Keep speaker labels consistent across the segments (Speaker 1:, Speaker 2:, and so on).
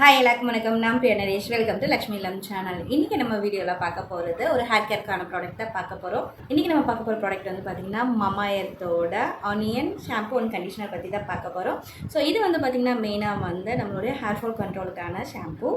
Speaker 1: Hi எல்லாருக்கும் வணக்கம். நான் பிரியா நரேஷ். வெல்கம் டு லக்ஷ்மி லம் சேனல். இன்றைக்கி நம்ம வீடியோவில் பார்க்க போகிறது ஒரு ஹேர் கேருக்கான ப்ராடக்ட் தான் பார்க்க போகிறோம். இன்றைக்கி நம்ம பார்க்க போகிற ப்ராடக்ட் வந்து பார்த்திங்கன்னா மமா எர்த்தோட ஆனியன் ஷாம்பு அண்ட் கண்டிஷனர் பற்றி தான் பார்க்க போகிறோம். ஸோ இது வந்து பார்த்திங்கன்னா மெயினாக வந்து நம்மளுடைய ஹேர் ஃபால் கண்ட்ரோலுக்கான ஷாம்பு.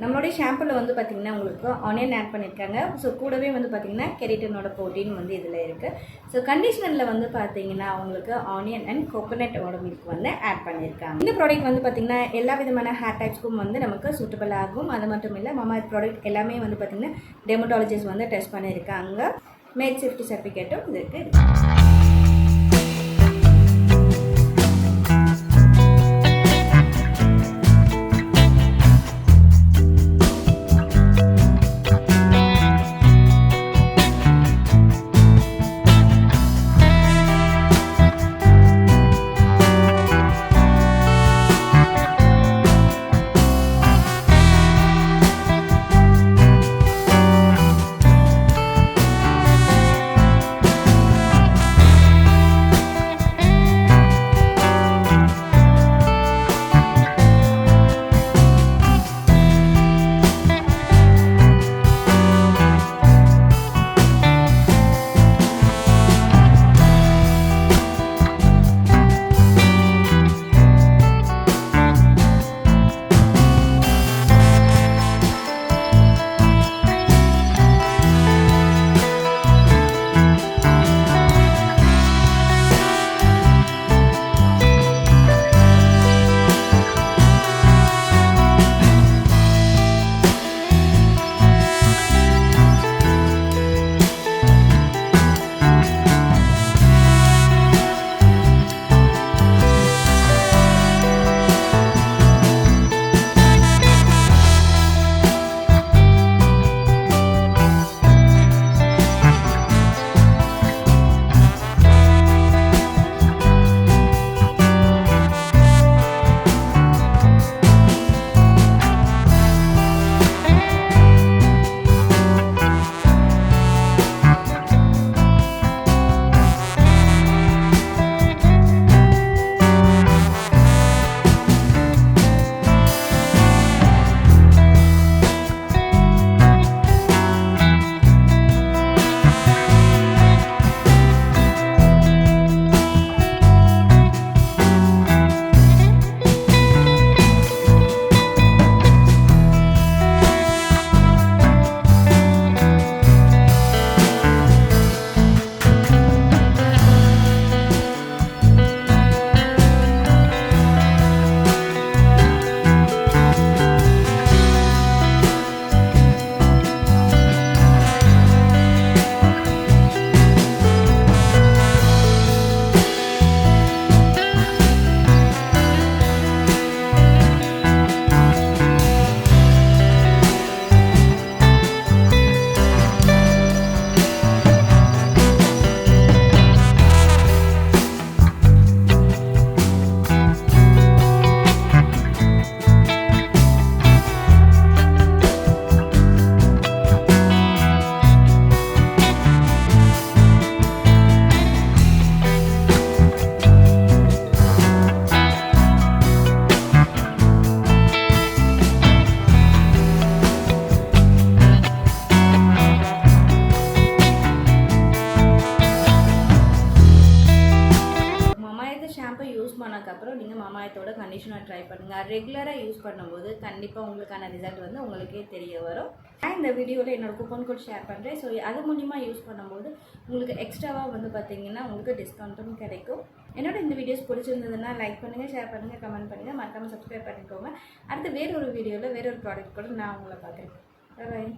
Speaker 1: நம்மளுடைய ஷாம்புவில் வந்து பார்த்திங்கன்னா உங்களுக்கு ஆனியன் ஆட் பண்ணியிருக்காங்க. ஸோ கூடவே வந்து பார்த்திங்கன்னா கெரட்டினோட ப்ரோட்டீன் வந்து இதில் இருக்குது. ஸோ கண்டிஷனரில் வந்து பார்த்திங்கன்னா உங்களுக்கு ஆனியன் அண்ட் கோகோனட்டோட மில்க் வந்து ஆட் பண்ணியிருக்காங்க. இந்த ப்ராடக்ட் வந்து பார்த்திங்கன்னா எல்லா விதமான ஹேர் டைப்ஸ்க்கும் வந்து நமக்கு சூட்டபிள் ஆகும். அது மட்டும் இல்லை, மமா ப்ராடக்ட் எல்லாமே வந்து பார்த்திங்கன்னா டெர்மட்டாலஜிஸ்ட் வந்து டெஸ்ட் பண்ணியிருக்காங்க. மேட் சேஃப்டி சர்டிஃபிகேட்டும் இதுக்கு ஷாம்பு யூஸ் பண்ணதுக்கப்புறம் நீங்கள் மமாயத்தோட கண்டிஷனர் ட்ரை பண்ணுங்கள். ரெகுலராக யூஸ் பண்ணும்போது கண்டிப்பாக உங்களுக்கான ரிசல்ட் வந்து உங்களுக்கே தெரிய வரும். நான் இந்த வீடியோவில் என்னோடய கூப்பன் கோட் ஷேர் பண்ணுறேன். ஸோ அது மூலிமா யூஸ் பண்ணும்போது உங்களுக்கு எக்ஸ்ட்ராவாக வந்து பார்த்திங்கன்னா உங்களுக்கு டிஸ்கவுண்ட்டும் கிடைக்கும். என்னோட இந்த வீடியோஸ் பிடிச்சிருந்ததுன்னா லைக் பண்ணுங்கள், ஷேர் பண்ணுங்கள், கமெண்ட் பண்ணுங்கள், மறக்காமல் சப்ஸ்கிரைப் பண்ணிக்கோங்க. அடுத்து வேறொரு வீடியோவில் வேறொரு ப்ராடக்ட் கூட நான் உங்களை பார்க்குறேன். பாய்.